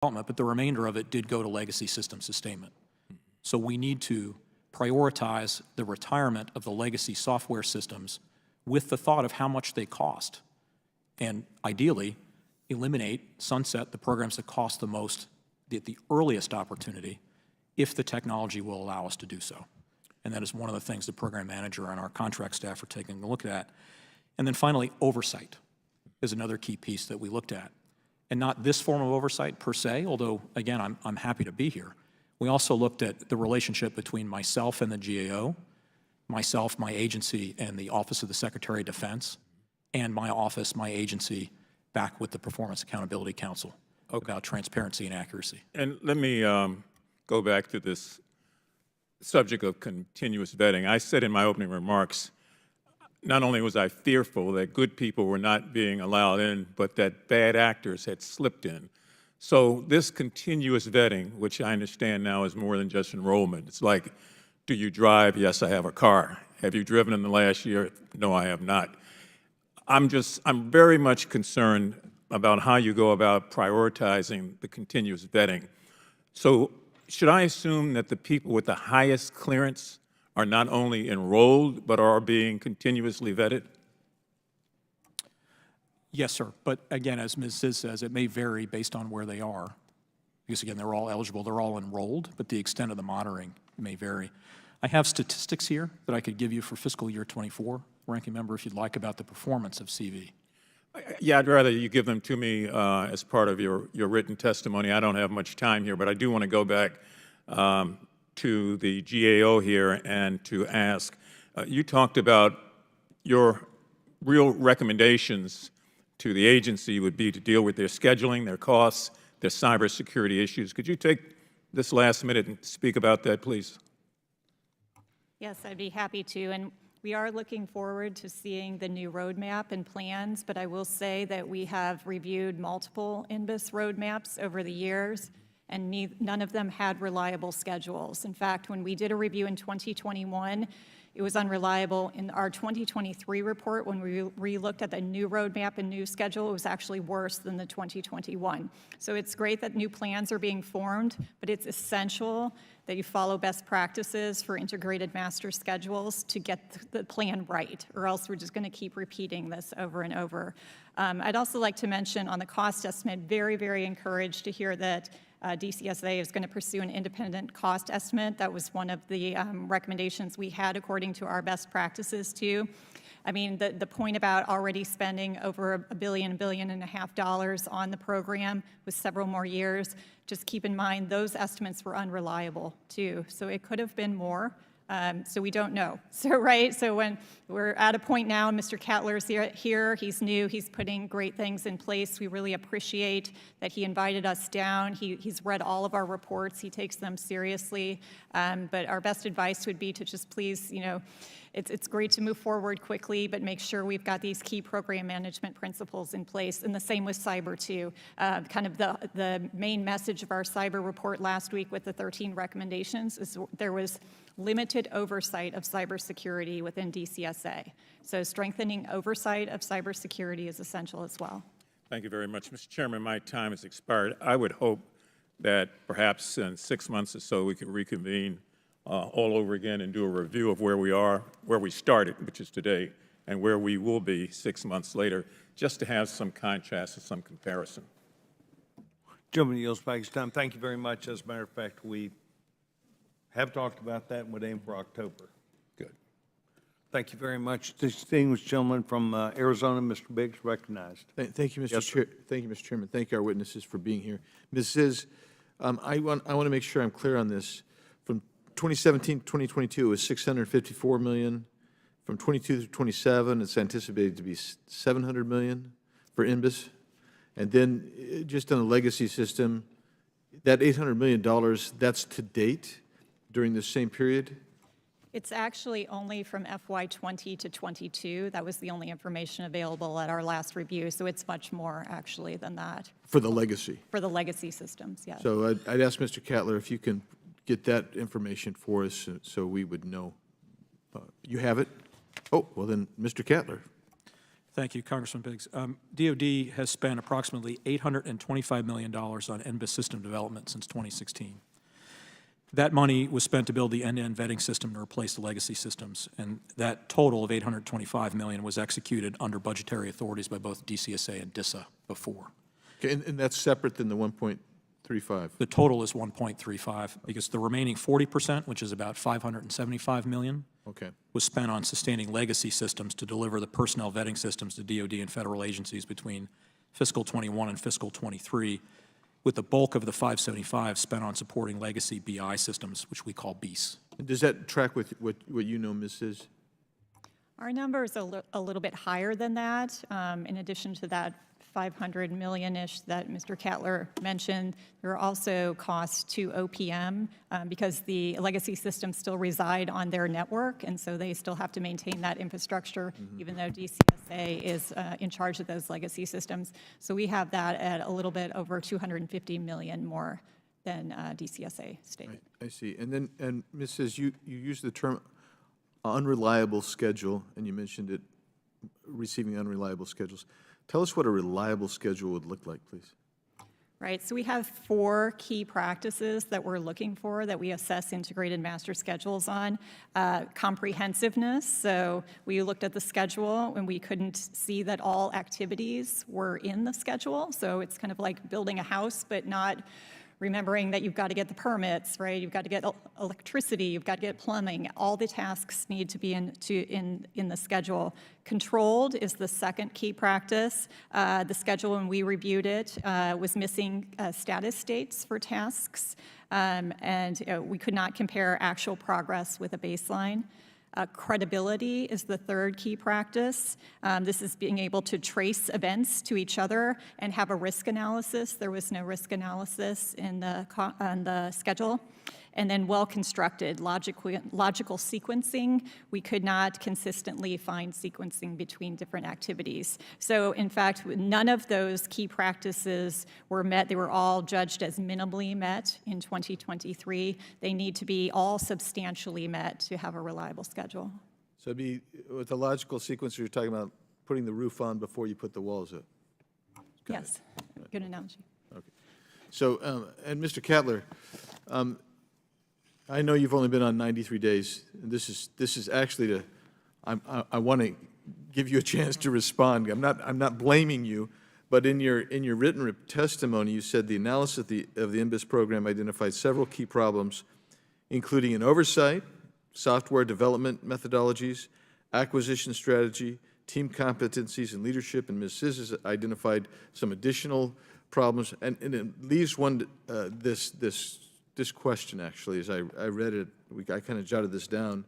development, but the remainder of it did go to legacy system sustainment. So we need to prioritize the retirement of the legacy software systems with the thought of how much they cost, and ideally eliminate, sunset the programs that cost the most at the earliest opportunity if the technology will allow us to do so. And that is one of the things the program manager and our contract staff are taking a look at. And then finally, oversight is another key piece that we looked at. And not this form of oversight per se, although, again, I'm happy to be here. We also looked at the relationship between myself and the GAO, myself, my agency, and the Office of the Secretary of Defense, and my office, my agency, back with the Performance Accountability Council about transparency and accuracy. And let me go back to this subject of continuous vetting. I said in my opening remarks, not only was I fearful that good people were not being allowed in, but that bad actors had slipped in. So this continuous vetting, which I understand now is more than just enrollment. It's like, do you drive? Yes, I have a car. Have you driven in the last year? No, I have not. I'm very much concerned about how you go about prioritizing the continuous vetting. So should I assume that the people with the highest clearance are not only enrolled, but are being continuously vetted? Yes, sir. But again, as Ms. Ziz says, it may vary based on where they are. Because again, they're all eligible, they're all enrolled, but the extent of the monitoring may vary. I have statistics here that I could give you for fiscal year 24, Ranking Member, if you'd like, about the performance of CV. Yeah, I'd rather you give them to me as part of your written testimony. I don't have much time here, but I do want to go back to the GAO here and to ask, you talked about your real recommendations to the agency would be to deal with their scheduling, their costs, their cybersecurity issues. Could you take this last minute and speak about that, please? Yes, I'd be happy to. And we are looking forward to seeing the new roadmap and plans, but I will say that we have reviewed multiple NBIS roadmaps over the years, and none of them had reliable schedules. In fact, when we did a review in 2021, it was unreliable. In our 2023 report, when we re-looked at the new roadmap and new schedule, it was actually worse than the 2021. So it's great that new plans are being formed, but it's essential that you follow best practices for integrated master schedules to get the plan right, or else we're just going to keep repeating this over and over. I'd also like to mention on the cost estimate, very, very encouraged to hear that DCSA is going to pursue an independent cost estimate. That was one of the recommendations we had according to our best practices too. I mean, the point about already spending over $1 billion, $1.5 billion on the program with several more years, just keep in mind those estimates were unreliable too. So it could have been more. So we don't know. So, right, so when we're at a point now, Mr. Cattler's here, he's new, he's putting great things in place. We really appreciate that he invited us down. He's read all of our reports, he takes them seriously. But our best advice would be to just please, you know, it's great to move forward quickly, but make sure we've got these key program management principles in place, and the same with cyber too. Kind of the main message of our cyber report last week with the 13 recommendations is there was limited oversight of cybersecurity within DCSA. So strengthening oversight of cybersecurity is essential as well. Thank you very much. Mr. Chairman, my time has expired. I would hope that perhaps in 6 months or so we could reconvene all over again and do a review of where we are, where we started, which is today, and where we will be 6 months later, just to have some contrast and some comparison. Gentleman yields back his time. Thank you very much. As a matter of fact, we have talked about that and would aim for October. Good. Thank you very much. Distinguished gentleman from Arizona, Mr. Biggs, recognized. Thank you, Mr. Yes, Chair. Thank you, Mr. Chairman. Thank you, our witnesses, for being here. Ms. Ziz, I want to make sure I'm clear on this. From 2017 to 2022, it was $654 million. From 22 to 27, it's anticipated to be $700 million for NBIS. And then just on the legacy system, that $800 million, that's to date during the same period? It's actually only from FY 20 to 22. That was the only information available at our last review, so it's much more actually than that. For the legacy? For the legacy systems, yes. So I'd ask Mr. Cattler if you can get that information for us so we would know. You have it? Oh, well then, Mr. Cattler. Thank you, Congressman Biggs. DOD has spent approximately $825 million on NBIS system development since 2016. That money was spent to build the end-to-end vetting system to replace the legacy systems, and that total of $825 million was executed under budgetary authorities by both DCSA and DISA before. Okay, and that's separate than the 1.35? The total is 1.35, because the remaining 40%, which is about $575 million, Okay. was spent on sustaining legacy systems to deliver the personnel vetting systems to DOD and federal agencies between fiscal '21 and fiscal '23, with the bulk of the 575 spent on supporting legacy BI systems, which we call BIS. And does that track with what you know, Mrs.? Our number is a little bit higher than that. In addition to that 500 million-ish that Mr. Cattler mentioned, there are also costs to OPM because the legacy systems still reside on their network, and so they still have to maintain that infrastructure, even though DCSA is in charge of those legacy systems. So we have that at a little bit over 250 million more than DCSA stated. I see. And then, and Mrs., you used the term unreliable schedule, and you mentioned it, receiving unreliable schedules. Tell us what a reliable schedule would look like, please. Right, so we have 4 key practices that we're looking for that we assess integrated master schedules on. Comprehensiveness, so we looked at the schedule and we couldn't see that all activities were in the schedule. So it's kind of like building a house, but not remembering that you've got to get the permits, right? You've got to get electricity, you've got to get plumbing. All the tasks need to be in the schedule. Controlled is the second key practice. The schedule, when we reviewed it, was missing status dates for tasks, and we could not compare actual progress with a baseline. Credibility is the third key practice. This is being able to trace events to each other and have a risk analysis. There was no risk analysis on the schedule. And then well-constructed, logical sequencing. We could not consistently find sequencing between different activities. So in fact, none of those key practices were met. They were all judged as minimally met in 2023. They need to be all substantially met to have a reliable schedule. So it'd be, with the logical sequence, you're talking about putting the roof on before you put the walls up. Yes, good analogy. Okay. So, and Mr. Cattler, I know you've only been on 93 days. This is actually I want to give you a chance to respond. I'm not blaming you, but in your written testimony, you said the analysis of the NBIS program identified several key problems, including an oversight, software development methodologies, acquisition strategy, team competencies, and leadership. And Ms. Sis has identified some additional problems, and it leaves one this question, actually, as I read it, I kind of jotted this down.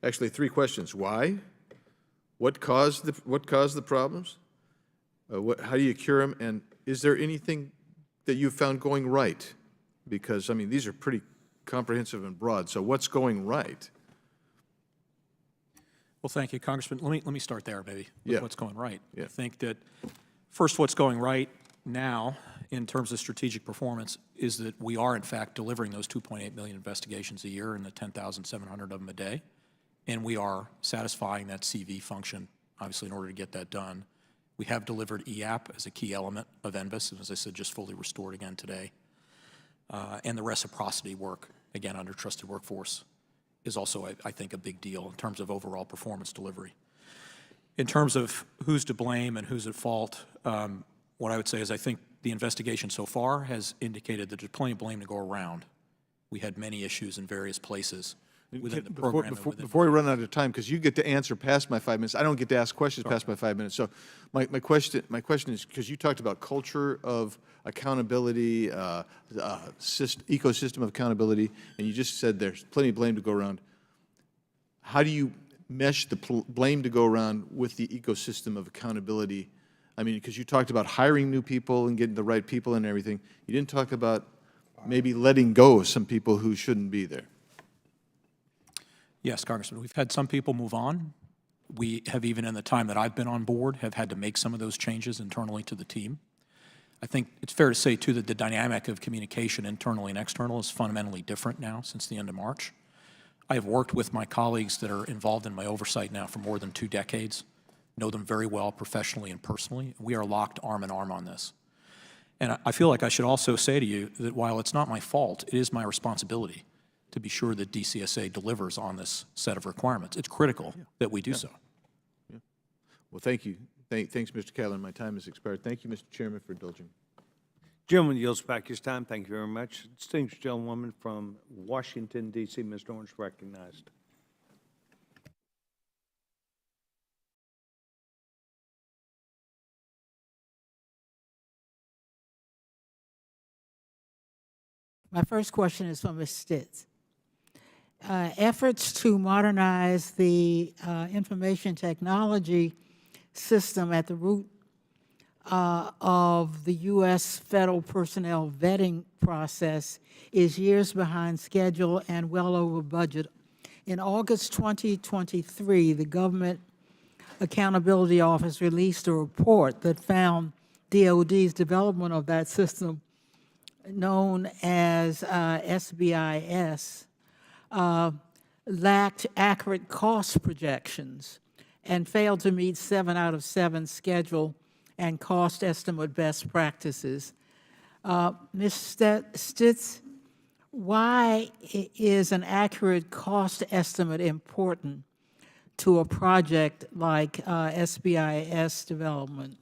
Actually, 3 questions. Why? What caused the problems? How do you cure them? And is there anything that you found going right? Because, I mean, these are pretty comprehensive and broad. So what's going right? Well, thank you, Congressman. Let me start there, maybe, with Yeah. what's going right. Yeah. I think that first, what's going right now in terms of strategic performance is that we are, in fact, delivering those 2.8 million investigations a year and the 10,700 of them a day, and we are satisfying that CV function, obviously, in order to get that done. We have delivered EAP as a key element of NBIS, and as I said, just fully restored again today. And the reciprocity work, again, under trusted workforce, is also, I think, a big deal in terms of overall performance delivery. In terms of who's to blame and who's at fault, what I would say is I think the investigation so far has indicated that there's plenty of blame to go around. We had many issues in various places within the program. Before we run out of time, because you get to answer past my 5 minutes, I don't get to ask questions past my 5 minutes. So my question is, because you talked about culture of accountability, ecosystem of accountability, and you just said there's plenty of blame to go around. How do you mesh the blame to go around with the ecosystem of accountability? I mean, because you talked about hiring new people and getting the right people and everything. You didn't talk about maybe letting go of some people who shouldn't be there. Yes, Congressman, we've had some people move on. We have, even in the time that I've been on board, have had to make some of those changes internally to the team. I think it's fair to say, too, that the dynamic of communication internally and external is fundamentally different now since the end of March. I have worked with my colleagues that are involved in my oversight now for more than 2 decades, know them very well professionally and personally. We are locked arm in arm on this. And I feel like I should also say to you that while it's not my fault, it is my responsibility to be sure that DCSA delivers on this set of requirements. It's critical that we do so. Well, thank you. Thanks, Mr. Catlin. My time has expired. Thank you, Mr. Chairman, for indulging. Gentleman yields back his time. Thank you very much. Distinguished gentlewoman from Washington, D.C., Ms. Orange, recognized. My first question is for Ms. Stitz. Efforts to modernize the information technology system at the root of the U.S. federal personnel vetting process is years behind schedule and well over budget. In August 2023, the Government Accountability Office released a report that found DOD's development of that system, known as SBIS, lacked accurate cost projections and failed to meet 7 out of 7 schedule and cost estimate best practices. Ms. Stitz, why is an accurate cost estimate important to a project like SBIS development?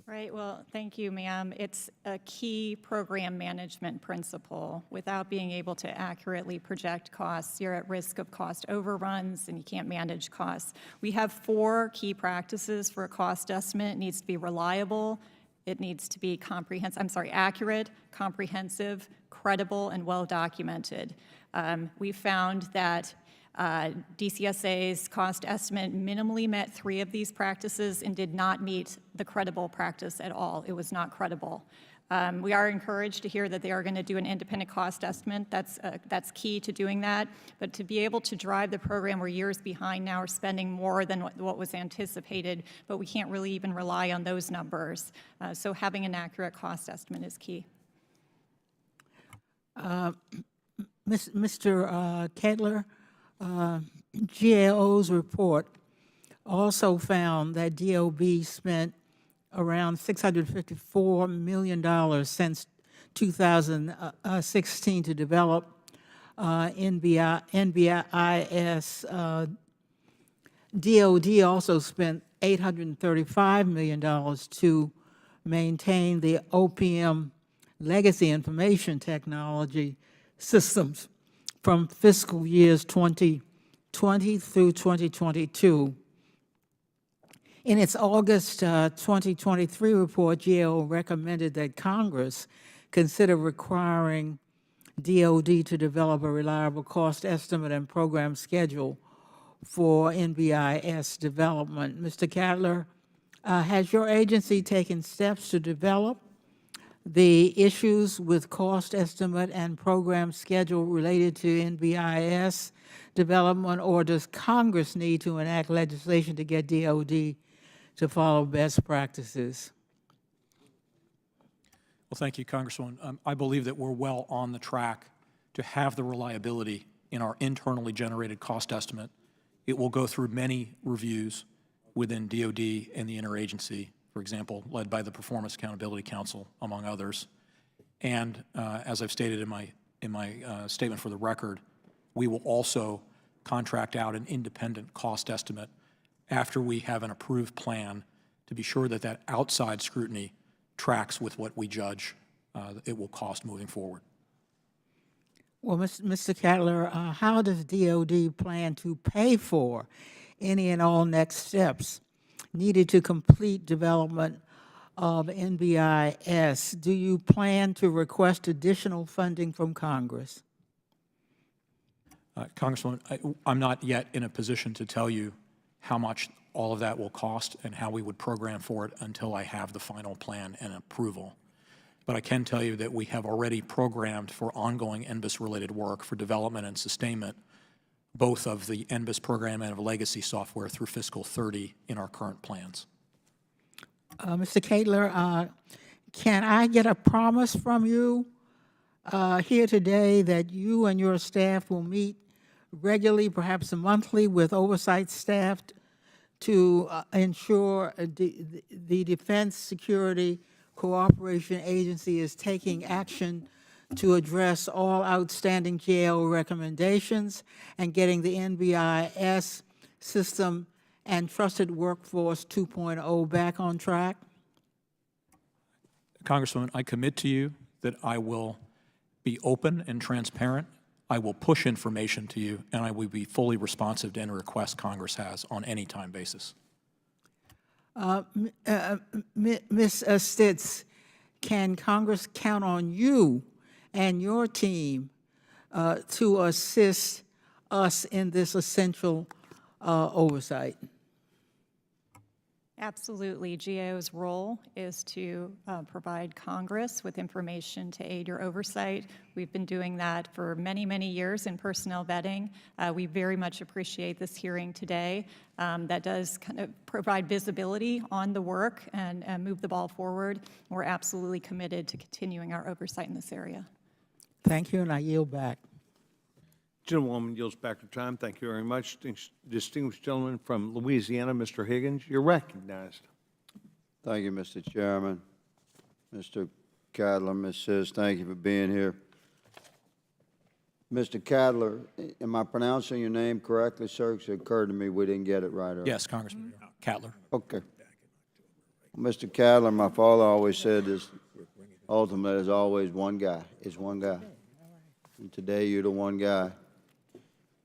Right, well, thank you, ma'am. It's a key program management principle. Without being able to accurately project costs, you're at risk of cost overruns and you can't manage costs. We have 4 key practices for a cost estimate. It needs to be reliable, it needs to be accurate, comprehensive, credible, and well-documented. We found that DCSA's cost estimate minimally met 3 of these practices and did not meet the credible practice at all. It was not credible. We are encouraged to hear that they are going to do an independent cost estimate. That's key to doing that. But to be able to drive the program, we're years behind now. We're spending more than what was anticipated, but we can't really even rely on those numbers. So having an accurate cost estimate is key. Mr. Kettler, GAO's report also found that DOD spent around $654 million since 2016 to develop NBIS. DOD also spent $835 million to maintain the OPM legacy information technology systems from fiscal years 2020 through 2022. In its August 2023 report, GAO recommended that Congress consider requiring DOD to develop a reliable cost estimate and program schedule for NBIS development. Mr. Kettler, has your agency taken steps to develop the issues with cost estimate and program schedule related to NBIS development, or does Congress need to enact legislation to get DOD to follow best practices? Well, thank you, Congresswoman. I believe that we're well on the track to have the reliability in our internally generated cost estimate. It will go through many reviews within DOD and the interagency, for example, led by the Performance Accountability Council, among others. And as I've stated in my statement for the record, we will also contract out an independent cost estimate after we have an approved plan to be sure that that outside scrutiny tracks with what we judge it will cost moving forward. Well, Mr. Kettler, how does DOD plan to pay for any and all next steps needed to complete development of NBIS? Do you plan to request additional funding from Congress? Congresswoman, I'm not yet in a position to tell you how much all of that will cost and how we would program for it until I have the final plan and approval. But I can tell you that we have already programmed for ongoing NBIS-related work for development and sustainment, both of the NBIS program and of legacy software through fiscal 30 in our current plans. Mr. Kettler, can I get a promise from you here today that you and your staff will meet regularly, perhaps monthly, with oversight staff to ensure the Defense Security Cooperation Agency is taking action to address all outstanding GAO recommendations and getting the NBIS system and Trusted Workforce 2.0 back on track? Congresswoman, I commit to you that I will be open and transparent. I will push information to you, and I will be fully responsive to any request Congress has on any time basis. Ms. Stitz, can Congress count on you and your team to assist us in this essential oversight? Absolutely. GAO's role is to provide Congress with information to aid your oversight. We've been doing that for many, many years in personnel vetting. We very much appreciate this hearing today. That does kind of provide visibility on the work and move the ball forward. We're absolutely committed to continuing our oversight in this area. Thank you, and I yield back. Gentlewoman yields back her time. Thank you very much. Distinguished gentleman from Louisiana, Mr. Higgins, you're recognized. Thank you, Mr. Chairman. Mr. Cadler, Ms. Sis, thank you for being here. Mr. Cadler, am I pronouncing your name correctly, sir? Because it occurred to me we didn't get it right earlier. Yes, Congressman Cattler. Okay. Mr. Cadler, my father always said this, ultimately, there's always one guy. It's one guy. And today, you're the one guy.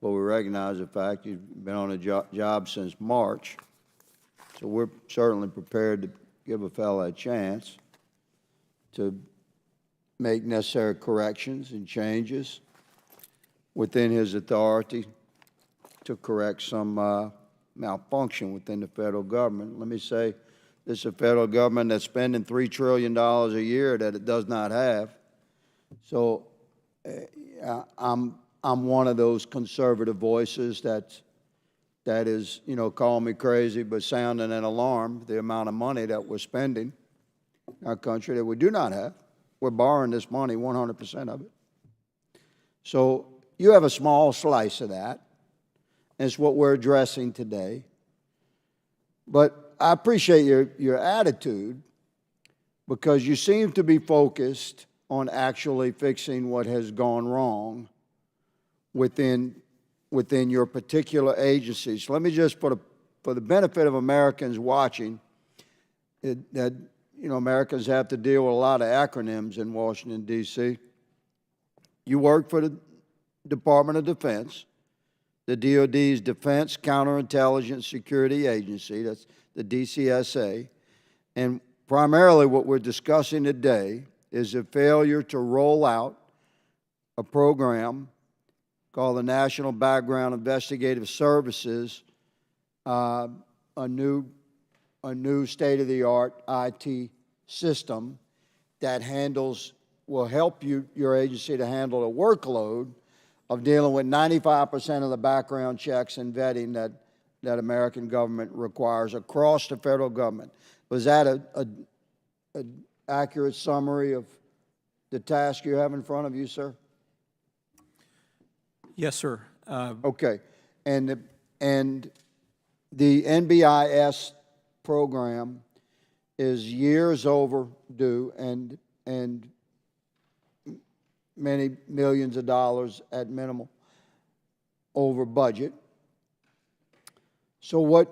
But we recognize the fact you've been on a job since March, so we're certainly prepared to give a fellow a chance to make necessary corrections and changes within his authority to correct some malfunction within the federal government. Let me say, this is a federal government that's spending $3 trillion a year that it does not have. So I'm one of those conservative voices that is, you know, call me crazy, but sounding an alarm, the amount of money that we're spending in our country that we do not have. We're borrowing this money, 100% of it. So you have a small slice of that, and it's what we're addressing today. But I appreciate your attitude, because you seem to be focused on actually fixing what has gone wrong within your particular agencies. So let me just, for the benefit of Americans watching, that, you know, Americans have to deal with a lot of acronyms in Washington, D.C. You work for the Department of Defense, the DOD's Defense Counterintelligence Security Agency, that's the DCSA, and primarily what we're discussing today is a failure to roll out a program called the National Background Investigative Services, a new state-of-the-art IT system that will help your agency to handle a workload of dealing with 95% of the background checks and vetting that American government requires across the federal government. Was that an accurate summary of the task you have in front of you, sir? Yes, sir. Okay. And the NBIS program is years overdue and many millions of dollars at minimal over budget. So what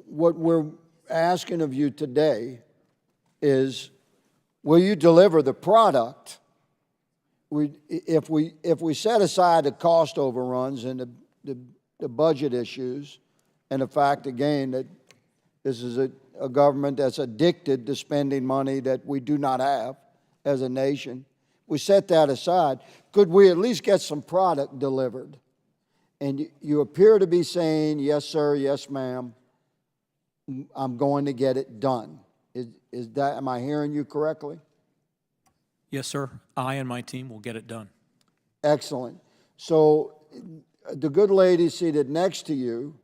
we're asking of you today is, will you deliver the product? If we set aside the cost overruns and the budget issues, and the fact again that this is a government that's addicted to spending money that we do not have as a nation, we set that aside, could we at least get some product delivered? And you appear to be saying, yes, sir, yes, ma'am, I'm going to get it done. Am I hearing you correctly? Yes, sir. I and my team will get it done. Excellent. So the good lady seated next to you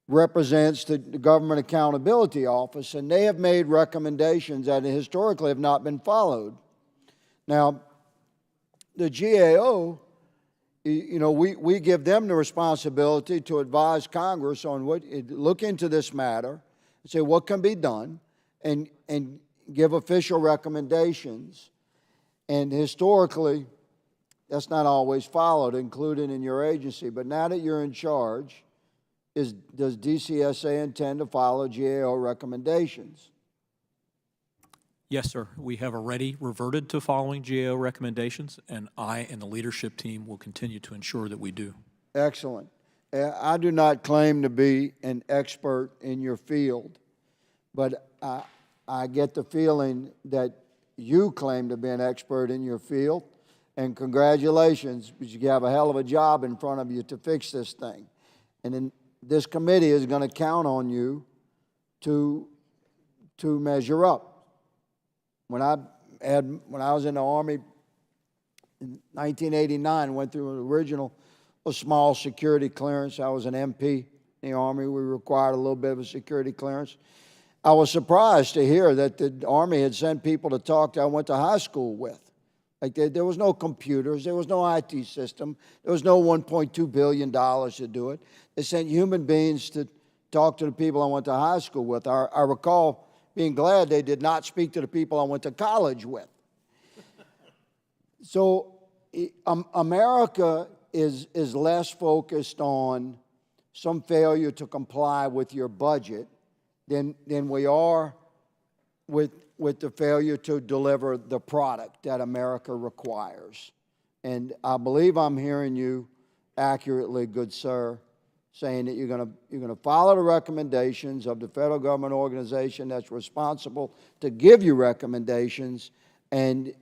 represents the Government Accountability Office, and they have made recommendations that historically have not been followed. Now, the GAO you know, we give them the responsibility to advise Congress on look into this matter, and say what can be done, and give official recommendations. And historically, that's not always followed, including in your agency. But now that you're in charge, does DCSA intend to follow GAO recommendations? Yes, sir. We have already reverted to following GAO recommendations, and I and the leadership team will continue to ensure that we do. Excellent. I do not claim to be an expert in your field, but I get the feeling that you claim to be an expert in your field, and congratulations, because you have a hell of a job in front of you to fix this thing. And then this committee is going to count on you to measure up. When I was in the Army in 1989, went through an original small security clearance. I was an MP in the Army. We required a little bit of a security clearance. I was surprised to hear that the Army had sent people to talk to I went to high school with. Like there was no computers, there was no IT system, there was no $1.2 billion to do it. They sent human beings to talk to the people I went to high school with. I recall being glad they did not speak to the people I went to college with. So America is less focused on some failure to comply with your budget than we are with the failure to deliver the product that America requires. And I believe I'm hearing you accurately, good sir, saying that you're gonna follow the recommendations of the federal government organization that's responsible to give you recommendations, and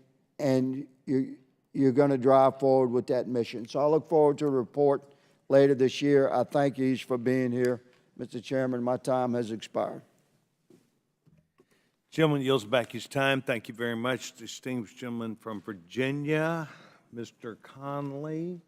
you're gonna drive forward with that mission. So I look forward to a report later this year. I thank you each for being here. Mr. Chairman, my time has expired. Gentleman yields back his time. Thank you very much. Distinguished gentleman from Virginia, Mr. Conley.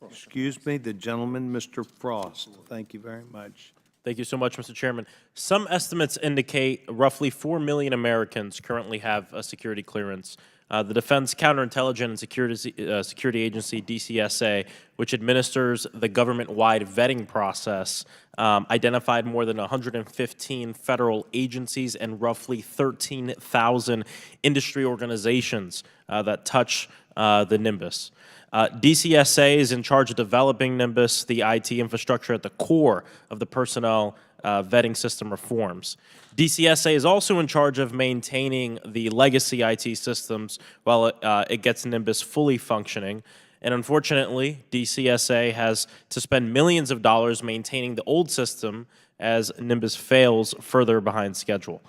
Excuse me, the gentleman, Mr. Frost. Thank you very much. Thank you so much, Mr. Chairman. Some estimates indicate roughly 4 million Americans currently have a security clearance. The Defense Counterintelligence and Security Agency, DCSA, which administers the government-wide vetting process, identified more than 115 federal agencies and roughly 13,000 industry organizations that touch the NBIS. DCSA is in charge of developing NBIS, the IT infrastructure at the core of the personnel vetting system reforms. DCSA is also in charge of maintaining the legacy IT systems while it gets NBIS fully functioning. And unfortunately, DCSA has to spend millions of dollars maintaining the old system as NBIS fails further behind schedule.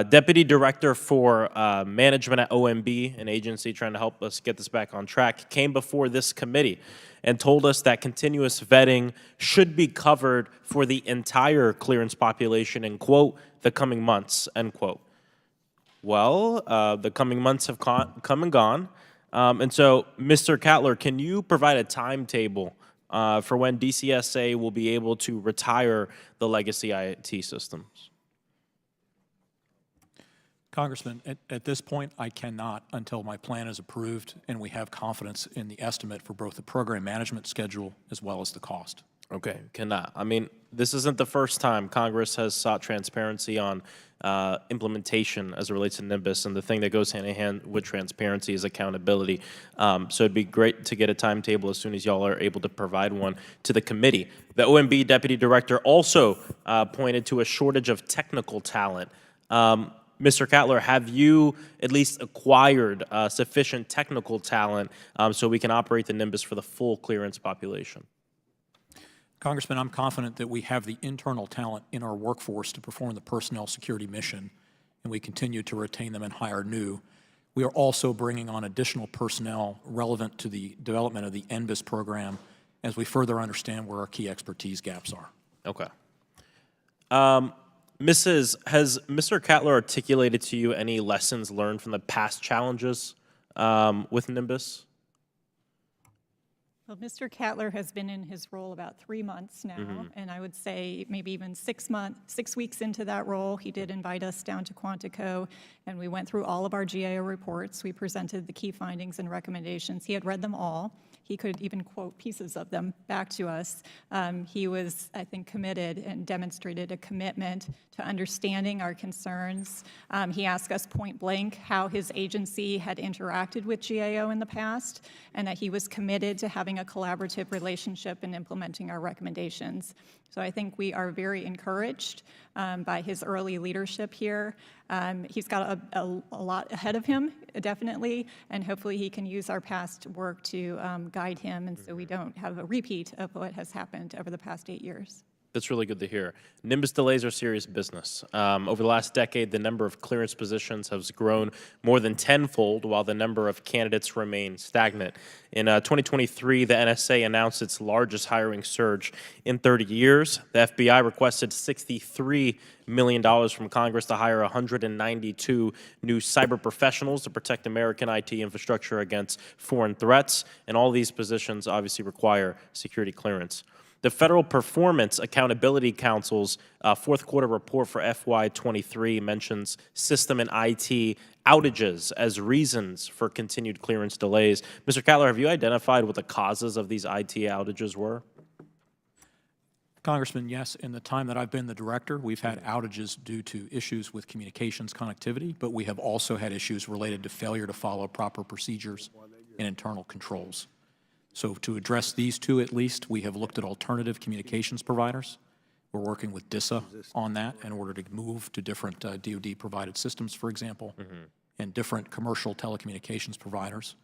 Deputy Director for Management at OMB, an agency trying to help us get this back on track, came before this committee and told us that continuous vetting should be covered for the entire clearance population in, quote, the coming months, end quote. Well, the coming months have come and gone. And so, Mr. Cattler, can you provide a timetable for when DCSA will be able to retire the legacy IT systems? Congressman, at this point, I cannot until my plan is approved and we have confidence in the estimate for both the program management schedule as well as the cost. Okay, cannot. I mean, this isn't the first time Congress has sought transparency on implementation as it relates to NBIS, and the thing that goes hand in hand with transparency is accountability. So it'd be great to get a timetable as soon as y'all are able to provide one to the committee. The OMB Deputy Director also pointed to a shortage of technical talent. Mr. Cattler, have you at least acquired sufficient technical talent so we can operate the NBIS for the full clearance population? Congressman, I'm confident that we have the internal talent in our workforce to perform the personnel security mission, and we continue to retain them and hire new. We are also bringing on additional personnel relevant to the development of the NBIS program as we further understand where our key expertise gaps are. Okay. Has Mr. Cattler articulated to you any lessons learned from the past challenges with NBIS? Well, Mr. Cattler has been in his role about 3 months now, and I would say maybe even 6 weeks into that role, he did invite us down to Quantico, and we went through all of our GAO reports. We presented the key findings and recommendations. He had read them all. he could even quote pieces of them back to us. He was, I think, committed and demonstrated a commitment to understanding our concerns. He asked us point blank how his agency had interacted with GAO in the past, and that he was committed to having a collaborative relationship in implementing our recommendations. So I think we are very encouraged by his early leadership here. He's got a lot ahead of him, definitely, and hopefully he can use our past work to guide him, and so we don't have a repeat of what has happened over the past 8 years. That's really good to hear. NBIS delays are serious business. Over the last decade, the number of clearance positions has grown more than tenfold, while the number of candidates remain stagnant. In 2023, the NSA announced its largest hiring surge in 30 years. The FBI requested $63 million from Congress to hire 192 new cyber professionals to protect American IT infrastructure against foreign threats, and all these positions obviously require security clearance. The Federal Performance Accountability Council's fourth quarter report for FY23 mentions system and IT outages as reasons for continued clearance delays. Mr. Cattler, have you identified what the causes of these IT outages were? Congressman, yes. In the time that I've been the director, we've had outages due to issues with communications connectivity, but we have also had issues related to failure to follow proper procedures and internal controls. So to address these two at least, we have looked at alternative communications providers. We're working with DISA on that in order to move to different DOD-provided systems, for example, and different commercial telecommunications providers.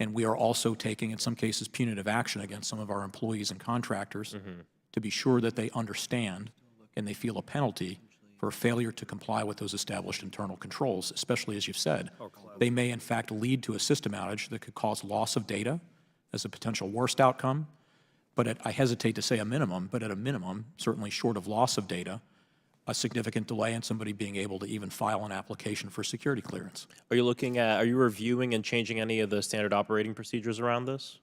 And we are also taking, in some cases, punitive action against some of our employees and contractors to be sure that they understand and they feel a penalty for failure to comply with those established internal controls, especially, as you've said. They may, in fact, lead to a system outage that could cause loss of data as a potential worst outcome, but I hesitate to say a minimum, but at a minimum, certainly short of loss of data, a significant delay in somebody being able to even file an application for security clearance. Are you reviewing and changing any of the standard operating procedures around this?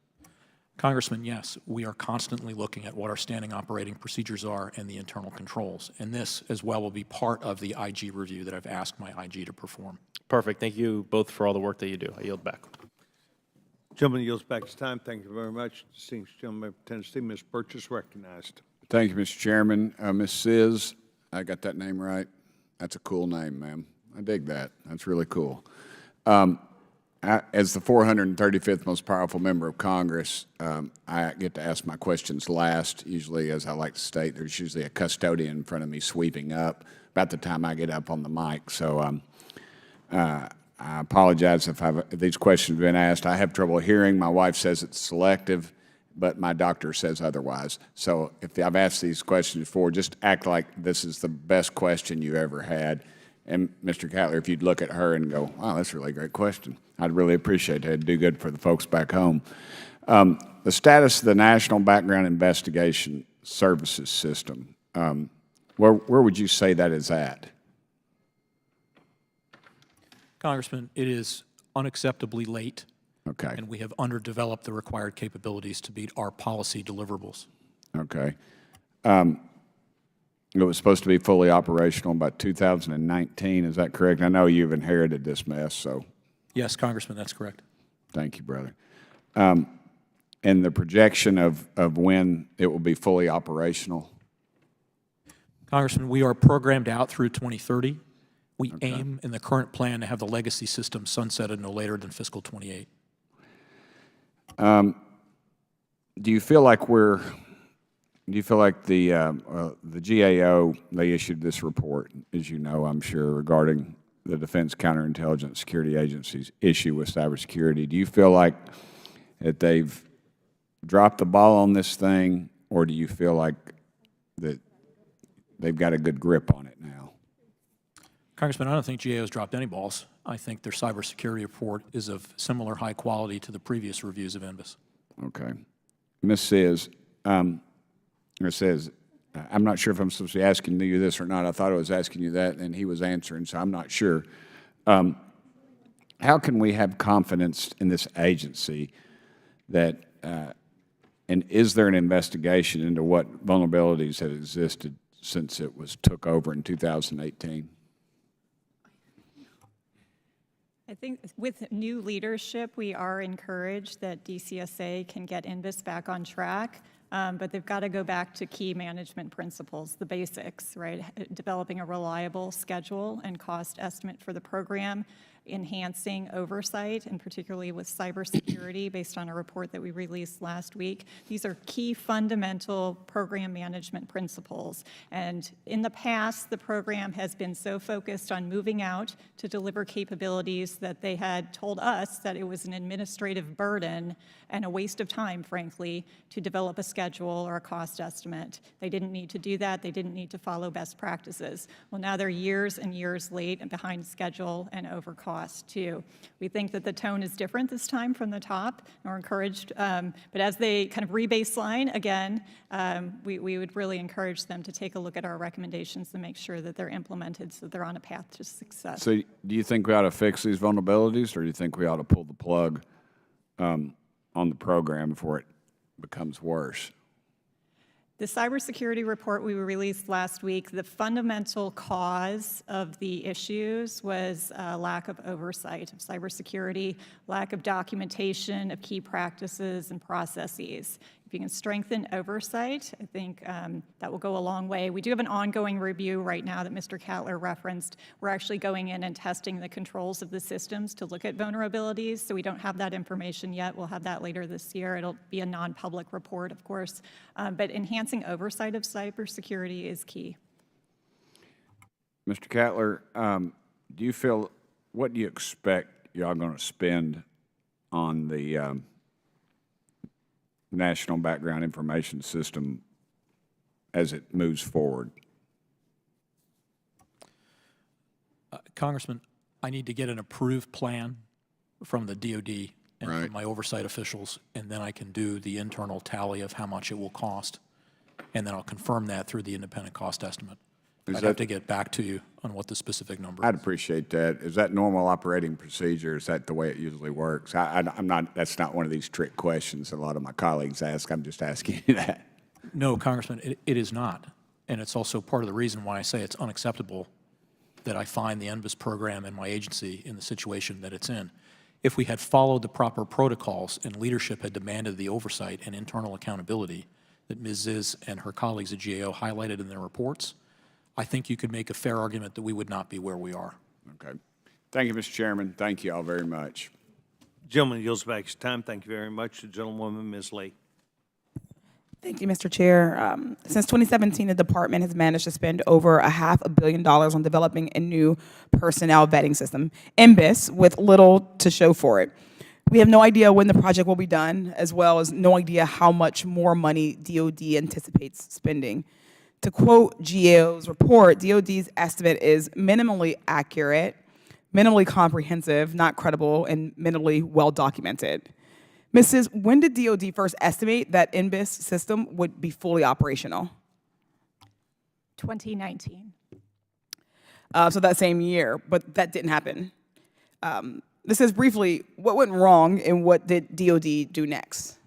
Congressman, yes, we are constantly looking at what our standing operating procedures are and the internal controls, and this as well will be part of the IG review that I've asked my IG to perform. Perfect. Thank you both for all the work that you do. I yield back. Gentleman yields back his time. Thank you very much. Distinguished gentleman from Tennessee, Ms. Burgess recognized. Thank you, Mr. Chairman. Ms. Sis, I got that name right? That's a cool name, ma'am. I dig that. That's really cool. As the 435th most powerful member of Congress, I get to ask my questions last. Usually, as I like to state, there's usually a custodian in front of me sweeping up about the time I get up on the mic. So I apologize if these questions have been asked. I have trouble hearing. My wife says it's selective, but my doctor says otherwise. So if I've asked these questions before, just act like this is the best question you ever had. And Mr. Cattler, if you'd look at her and go, wow, that's a really great question, I'd really appreciate it. It'd do good for the folks back home. The status of the National Background Investigation Services System, where would you say that is at? Congressman, it is unacceptably late, Okay. and we have underdeveloped the required capabilities to meet our policy deliverables. Okay. It was supposed to be fully operational by 2019. Is that correct? I know you've inherited this mess, so Yes, Congressman, that's correct. thank you, brother. And the projection of when it will be fully operational? Congressman, we are programmed out through 2030. We aim in the current plan to have the legacy system sunsetted no later than fiscal 28. Do you feel like the GAO, they issued this report, as you know, I'm sure, regarding the Defense Counterintelligence Security Agency's issue with cybersecurity. Do you feel like that they've dropped the ball on this thing, or do you feel like that they've got a good grip on it now? Congressman, I don't think GAO has dropped any balls. I think their cybersecurity report is of similar high quality to the previous reviews of NBIS. Okay. Ms. Sis, I'm not sure if I'm supposed to be asking you this or not. I thought I was asking you that, and he was answering, so I'm not sure. How can we have confidence in this agency that, and is there an investigation into what vulnerabilities have existed since it was took over in 2018? I think with new leadership, we are encouraged that DCSA can get NBIS back on track, but they've got to go back to key management principles, the basics, right? Developing a reliable schedule and cost estimate for the program, enhancing oversight, and particularly with cybersecurity, based on a report that we released last week. These are key fundamental program management principles. And in the past, the program has been so focused on moving out to deliver capabilities that they had told us that it was an administrative burden and a waste of time, frankly, to develop a schedule or a cost estimate. They didn't need to do that. They didn't need to follow best practices. Well, now they're years and years late and behind schedule and over cost too. We think that the tone is different this time from the top, and we're encouraged, but as they kind of re-baseline again, we would really encourage them to take a look at our recommendations and make sure that they're implemented so they're on a path to success. So do you think we ought to fix these vulnerabilities, or do you think we ought to pull the plug on the program before it becomes worse? The cybersecurity report we released last week, the fundamental cause of the issues was lack of oversight of cybersecurity, lack of documentation of key practices and processes. If you can strengthen oversight, I think that will go a long way. We do have an ongoing review right now that Mr. Cattler referenced. We're actually going in and testing the controls of the systems to look at vulnerabilities, so we don't have that information yet. We'll have that later this year. It'll be a non-public report, of course, but enhancing oversight of cybersecurity is key. Mr. Cattler, what do you expect y'all going to spend on the National Background Information System as it moves forward? Congressman, I need to get an approved plan from the DOD and Right. from my oversight officials, and then I can do the internal tally of how much it will cost, and then I'll confirm that through the independent cost estimate. I'd have to get back to you on what the specific number I'd is. appreciate that. Is that normal operating procedure? Is that the way it usually works? I'm not, that's not one of these trick questions that a lot of my colleagues ask. I'm just asking you that. No, Congressman, it is not. And it's also part of the reason why I say it's unacceptable that I find the NBIS program and my agency in the situation that it's in. If we had followed the proper protocols and leadership had demanded the oversight and internal accountability that Ms. Ziz and her colleagues at GAO highlighted in their reports, I think you could make a fair argument that we would not be where we are. Okay. Thank you, Mr. Chairman. Thank you all very much. Gentleman yields back his time. Thank you very much. The gentlewoman, Ms. Lee. Thank you, Mr. Chair. Since 2017, the department has managed to spend over $500 million on developing a new personnel vetting system, NBIS, with little to show for it. We have no idea when the project will be done, as well as no idea how much more money DOD anticipates spending. To quote GAO's report, DOD's estimate is minimally accurate, minimally comprehensive, not credible, and minimally well-documented. Mrs., when did DOD first estimate that NBIS system would be fully operational? 2019. So that same year, but that didn't happen. This is briefly, what went wrong and what did DOD do next?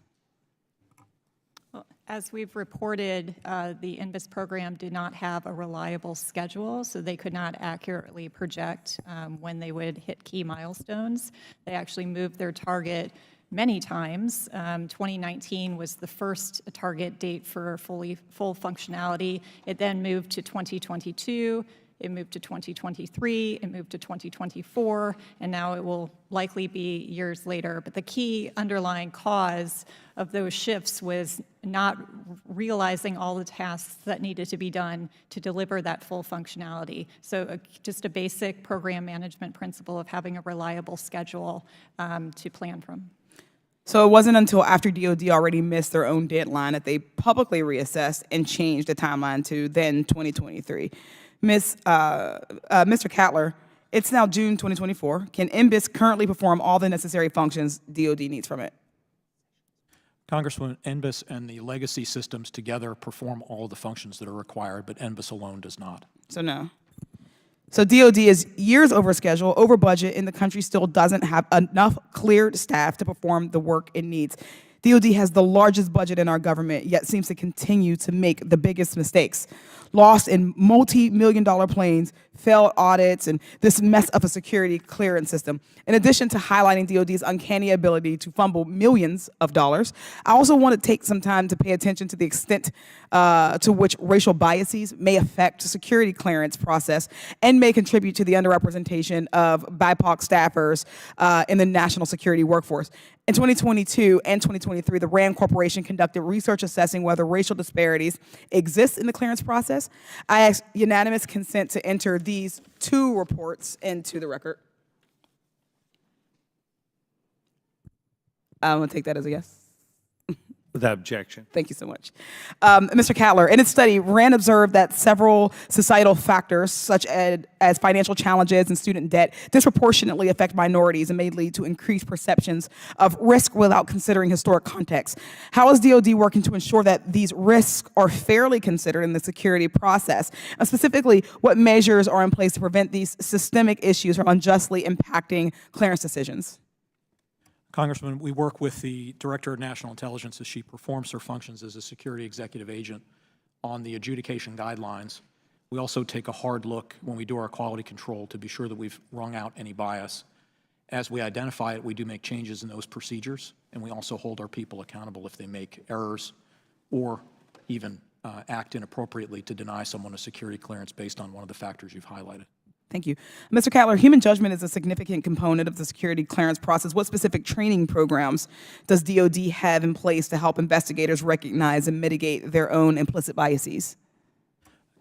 As we've reported, the NBIS program did not have a reliable schedule, so they could not accurately project when they would hit key milestones. They actually moved their target many times. 2019 was the first target date for full functionality. It then moved to 2022. It moved to 2023, it moved to 2024, and now it will likely be years later. But the key underlying cause of those shifts was not realizing all the tasks that needed to be done to deliver that full functionality. So just a basic program management principle of having a reliable schedule to plan from. So it wasn't until after DOD already missed their own deadline that they publicly reassessed and changed the timeline to then 2023. Mr. Cattler, it's now June 2024. Can NBIS currently perform all the necessary functions DOD needs from it? Congresswoman, NBIS and the legacy systems together perform all the functions that are required, but NBIS alone does not. So no. So DOD is years over schedule, over budget, and the country still doesn't have enough cleared staff to perform the work it needs. DOD has the largest budget in our government, yet seems to continue to make the biggest mistakes. Lost in multi-million-dollar planes, failed audits, and this mess of a security clearance system. In addition to highlighting DOD's uncanny ability to fumble millions of dollars, I also want to take some time to pay attention to the extent to which racial biases may affect the security clearance process and may contribute to the underrepresentation of BIPOC staffers in the national security workforce. In 2022 and 2023, the RAND Corporation conducted research assessing whether racial disparities exist in the clearance process. I ask unanimous consent to enter these two reports into the record. I'm going to take that as a yes. Without objection. Thank you so much. Mr. Cattler, in its study, RAND observed that several societal factors, such as financial challenges and student debt, disproportionately affect minorities and may lead to increased perceptions of risk without considering historic context. How is DOD working to ensure that these risks are fairly considered in the security process? And specifically, what measures are in place to prevent these systemic issues from unjustly impacting clearance decisions? Congressman, we work with the Director of National Intelligence as she performs her functions as a security executive agent on the adjudication guidelines. We also take a hard look when we do our quality control to be sure that we've wrung out any bias. As we identify it, we do make changes in those procedures, and we also hold our people accountable if they make errors or even act inappropriately to deny someone a security clearance based on one of the factors you've highlighted. Thank you. Mr. Cattler, human judgment is a significant component of the security clearance process. What specific training programs does DOD have in place to help investigators recognize and mitigate their own implicit biases?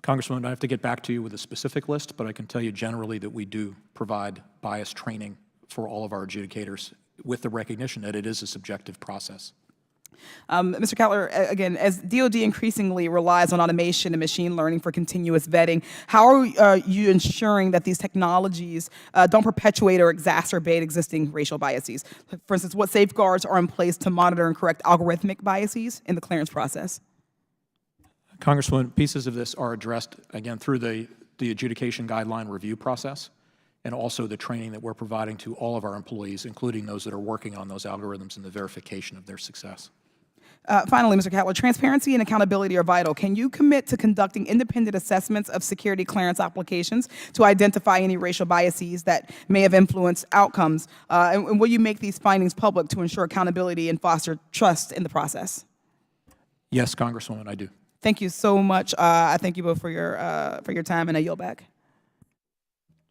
Congresswoman, I have to get back to you with a specific list, but I can tell you generally that we do provide bias training for all of our adjudicators with the recognition that it is a subjective process. Mr. Cattler, again, as DOD increasingly relies on automation and machine learning for continuous vetting, how are you ensuring that these technologies don't perpetuate or exacerbate existing racial biases? For instance, what safeguards are in place to monitor and correct algorithmic biases in the clearance process? Congresswoman, pieces of this are addressed, again, through the adjudication guideline review process and also the training that we're providing to all of our employees, including those that are working on those algorithms and the verification of their success. Finally, Mr. Cattler, transparency and accountability are vital. Can you commit to conducting independent assessments of security clearance applications to identify any racial biases that may have influenced outcomes? And will you make these findings public to ensure accountability and foster trust in the process? Yes, Congresswoman, I do. Thank you so much. I thank you both for your time, and I yield back.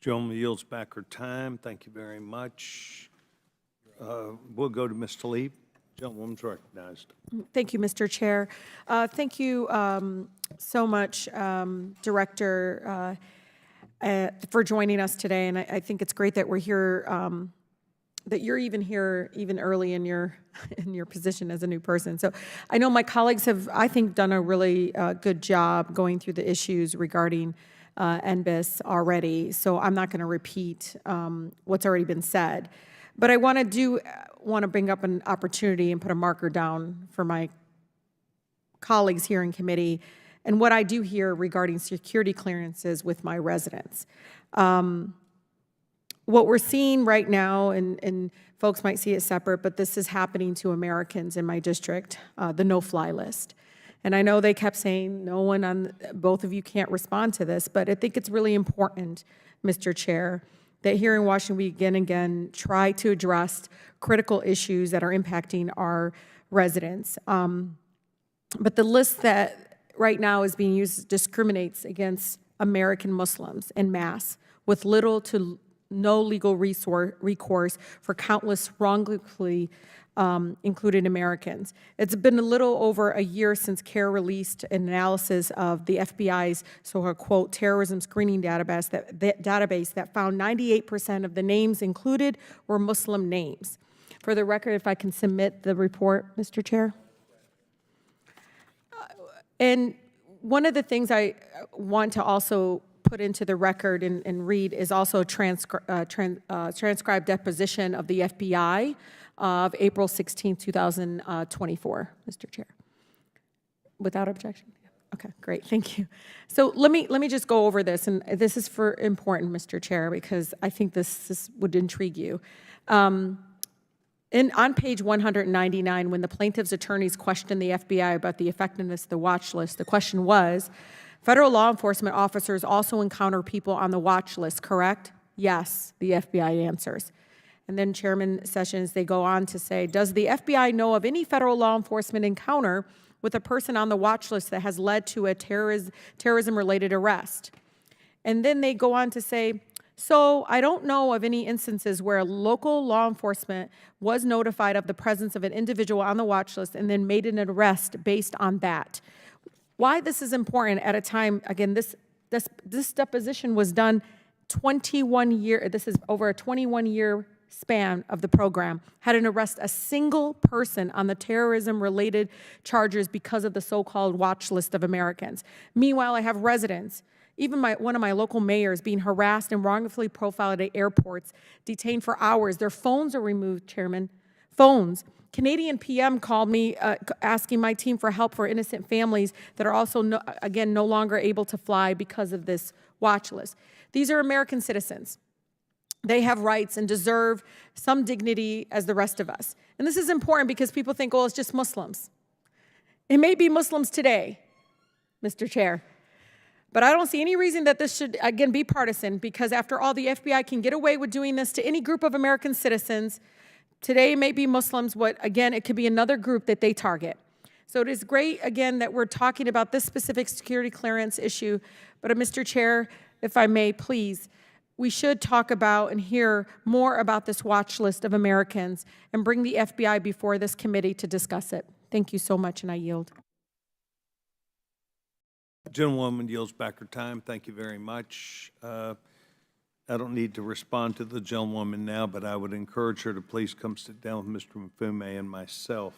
Gentleman yields back her time. Thank you very much. We'll go to Ms. Tlaib. Gentlewoman's recognized. Thank you, Mr. Chair. Thank you so much, Director, for joining us today. And I think it's great that we're here, that you're even here even early in your position as a new person. So I know my colleagues have, I think, done a really good job going through the issues regarding NBIS already. So I'm not going to repeat what's already been said. But I want to bring up an opportunity and put a marker down for my colleagues here in committee and what I do here regarding security clearances with my residents. What we're seeing right now, and folks might see it separate, but this is happening to Americans in my district, the no-fly list. And I know they kept saying no one on, both of you can't respond to this, but I think it's really important, Mr. Chair, that here in Washington we again try to address critical issues that are impacting our residents. But the list that right now is being used discriminates against American Muslims en masse with little to no legal recourse for countless wrongfully included Americans. It's been a little over a year since CARE released an analysis of the FBI's so-called, quote, terrorism screening database that found 98% of the names included were Muslim names. For the record, if I can submit the report, Mr. Chair. And one of the things I want to also put into the record and read is also a transcribed deposition of the FBI of April 16, 2024, Mr. Chair. Without objection? Okay, great, thank you. So let me just go over this, and this is important, Mr. Chair, because I think this would intrigue you. On page 199, when the plaintiff's attorneys questioned the FBI about the effectiveness of the watch list, the question was, federal law enforcement officers also encounter people on the watch list, correct? Yes, the FBI answers. And then Chairman Sessions, they go on to say, does the FBI know of any federal law enforcement encounter with a person on the watch list that has led to a terrorism-related arrest? And then they go on to say, so I don't know of any instances where local law enforcement was notified of the presence of an individual on the watch list and then made an arrest based on that. Why this is important at a time, again, this deposition was done 21 years, this is over a 21-year span of the program, had an arrest a single person on the terrorism-related charges because of the so-called watch list of Americans. Meanwhile, I have residents, even one of my local mayors, being harassed and wrongfully profiled at airports, detained for hours. Their phones are removed, Chairman. Phones. Canadian PM called me asking my team for help for innocent families that are also, no longer able to fly because of this watch list. These are American citizens. They have rights and deserve some dignity as the rest of us. And this is important because people think, oh, it's just Muslims. It may be Muslims today, Mr. Chair. But I don't see any reason that this should, again, be partisan, because after all, the FBI can get away with doing this to any group of American citizens. Today may be Muslims, again, it could be another group that they target. So it is great, again, that we're talking about this specific security clearance issue. But Mr. Chair, if I may, please, we should talk about and hear more about this watch list of Americans and bring the FBI before this committee to discuss it. Thank you so much, and I yield. Gentlewoman yields back her time. Thank you very much. I don't need to respond to the gentlewoman now, but I would encourage her to please come sit down with Mr. Mfume and myself,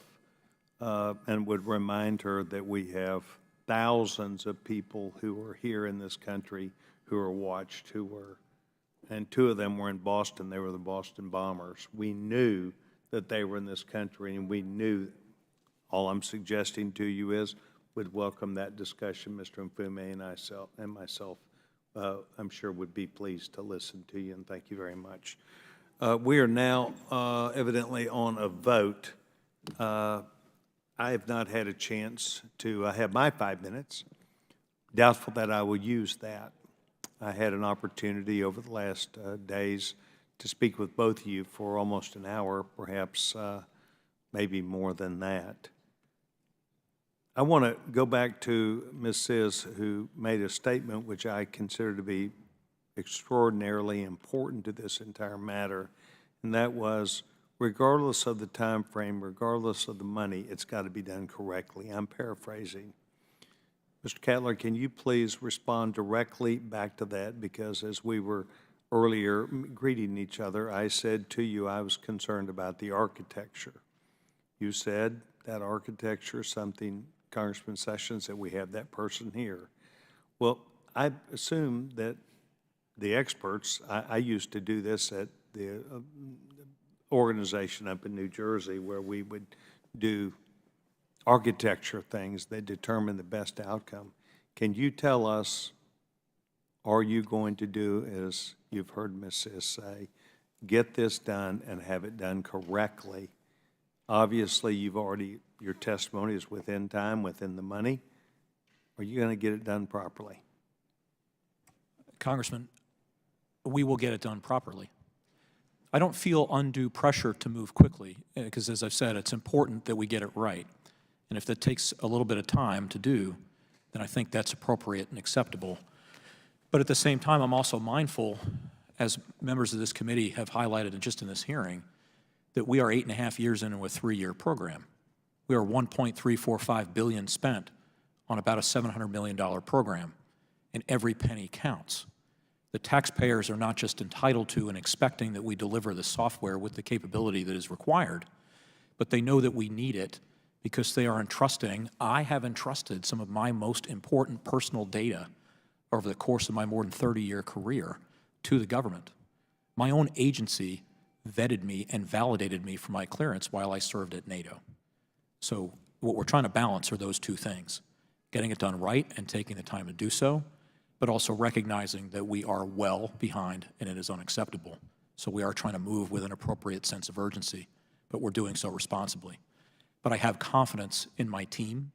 and would remind her that we have thousands of people who are here in this country who are watched, and two of them were in Boston. They were the Boston bombers. We knew that they were in this country, and we knew, all I'm suggesting to you is, would welcome that discussion. Mr. Mfume and myself, I'm sure would be pleased to listen to you, and thank you very much. We are now evidently on a vote. I have not had a chance to have my 5 minutes. Doubtful that I will use that. I had an opportunity over the last days to speak with both of you for almost an hour, perhaps maybe more than that. I want to go back to Ms. Sis, who made a statement which I consider to be extraordinarily important to this entire matter, and that was, regardless of the time frame, regardless of the money, it's got to be done correctly. I'm paraphrasing. Mr. Cattler, can you please respond directly back to that? Because as we were earlier greeting each other, I said to you I was concerned about the architecture. You said that architecture is something, Congressman Sessions, that we have that person here. Well, I assume that the experts, I used to do this at the organization up in New Jersey, where we would do architecture things that determine the best outcome. Can you tell us, are you going to do, as you've heard Ms. Sis say, get this done and have it done correctly? Obviously, your testimony is within time, within the money. Are you going to get it done properly? Congressman, we will get it done properly. I don't feel undue pressure to move quickly, because as I've said, it's important that we get it right. And if that takes a little bit of time to do, then I think that's appropriate and acceptable. But at the same time, I'm also mindful, as members of this committee have highlighted just in this hearing, that we are 8.5 years into a 3-year program. We are $1.345 billion spent on about a $700 million program, and every penny counts. The taxpayers are not just entitled to and expecting that we deliver the software with the capability that is required, but they know that we need it because they are entrusting. I have entrusted some of my most important personal data over the course of my more than 30-year career to the government. My own agency vetted me and validated me for my clearance while I served at NATO. So what we're trying to balance are those two things, getting it done right and taking the time to do so, but also recognizing that we are well behind and it is unacceptable. So we are trying to move with an appropriate sense of urgency. but we're doing so responsibly. But I have confidence in my team,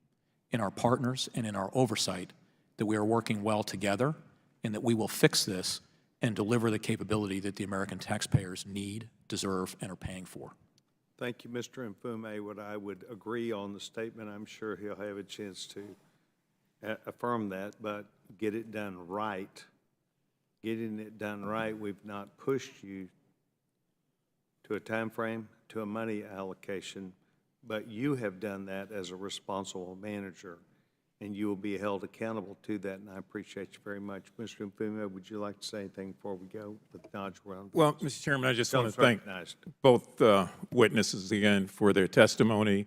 in our partners, and in our oversight that we are working well together and that we will fix this and deliver the capability that the American taxpayers need, deserve, and are paying for. Thank you, Mr. Mfume. What I would agree on the statement, I'm sure he'll have a chance to affirm that, but get it done right. Getting it done right, we've not pushed you to a time frame, to a money allocation, but you have done that as a responsible manager, and you will be held accountable to that, and I appreciate you very much. Mr. Mfume, would you like to say anything before we go with Dodge round? Well, Mr. Chairman, I just want to Gentleman's thank recognized. both witnesses again for their testimony,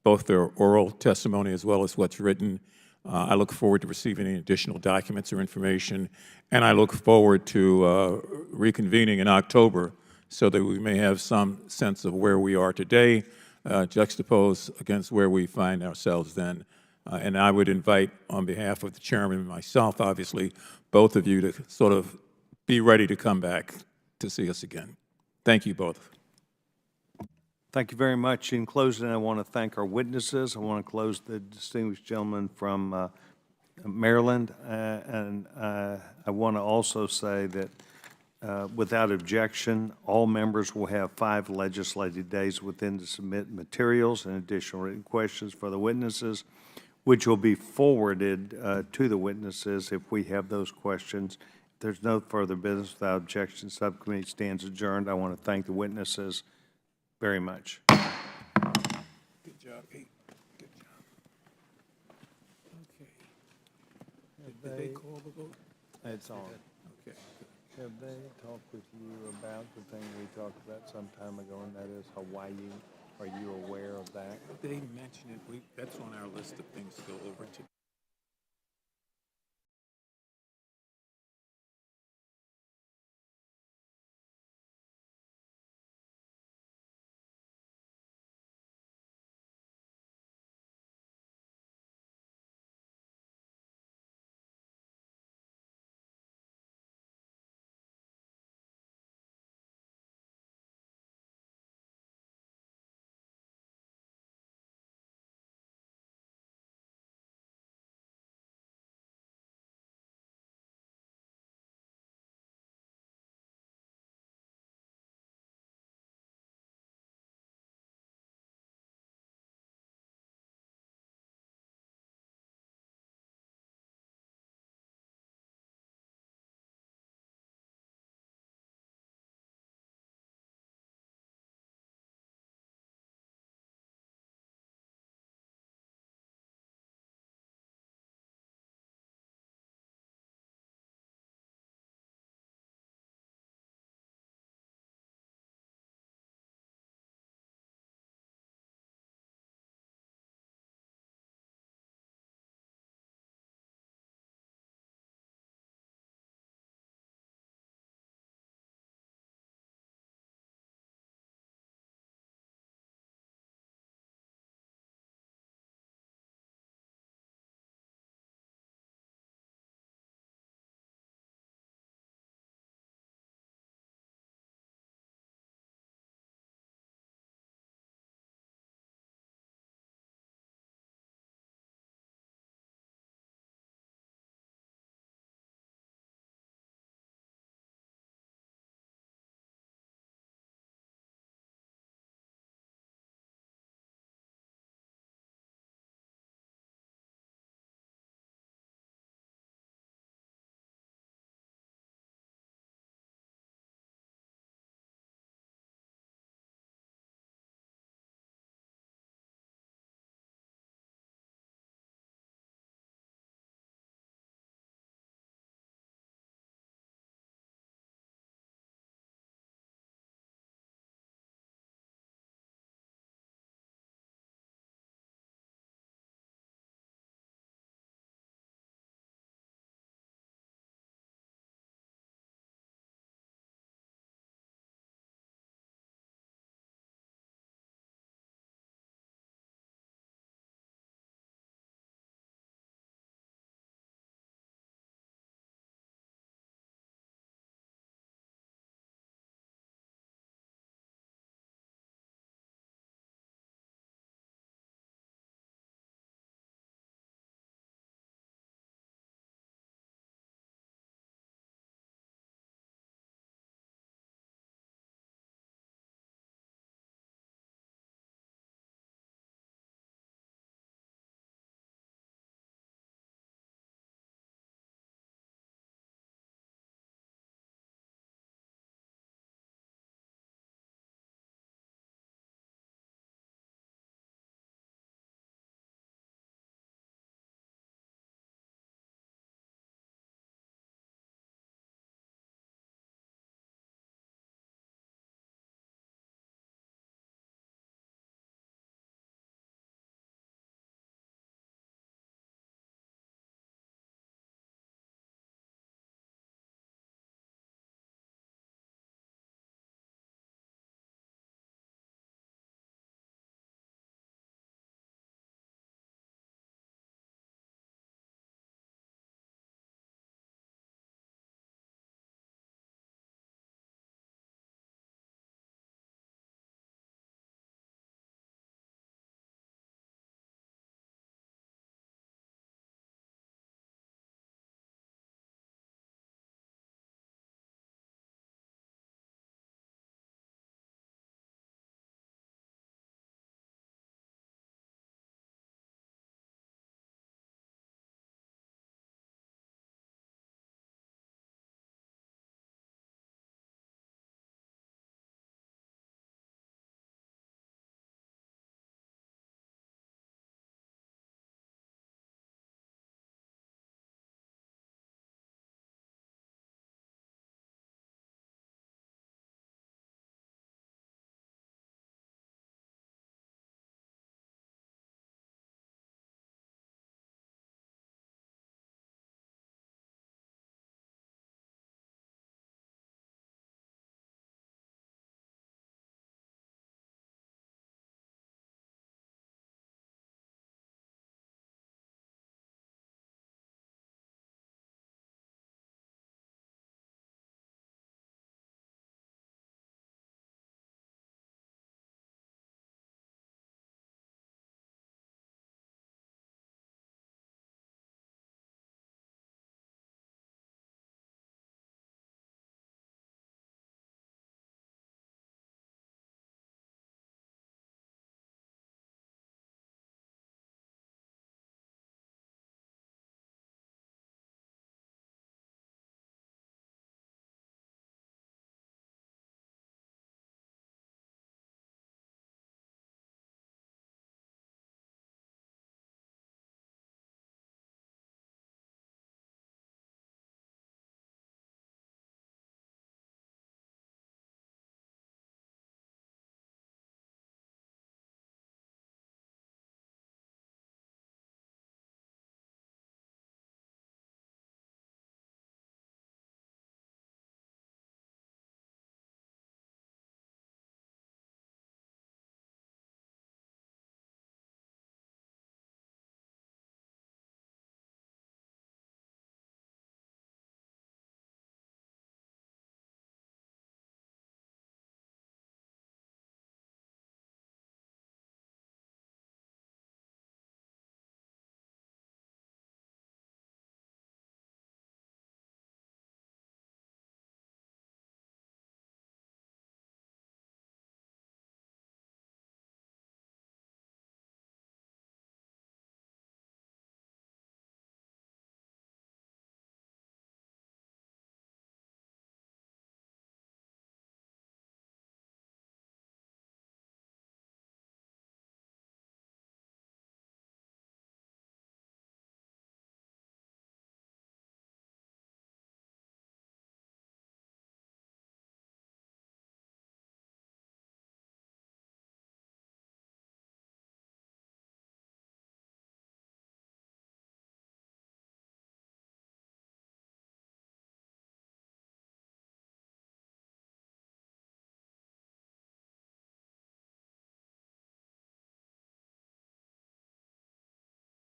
both their oral testimony as well as what's written. I look forward to receiving any additional documents or information, and I look forward to reconvening in October so that we may have some sense of where we are today, juxtaposed against where we find ourselves then. And I would invite, on behalf of the chairman and myself, obviously, both of you to sort of be ready to come back to see us again. Thank you both. Thank you very much. In closing, I want to thank our witnesses. I want to close the distinguished gentleman from Maryland. And I want to also say that without objection, all members will have 5 legislative days within to submit materials and additional written questions for the witnesses, which will be forwarded to the witnesses if we have those questions. If there's no further business without objection, subcommittee stands adjourned. I want to thank the witnesses very much. Good job, Pete. Good job. Okay. Did they call the vote? It's on. Okay. Have they talked with you about the thing we talked about some time ago, and that is Hawaii? Are you aware of that? They mentioned it. That's on our list of things to go over today.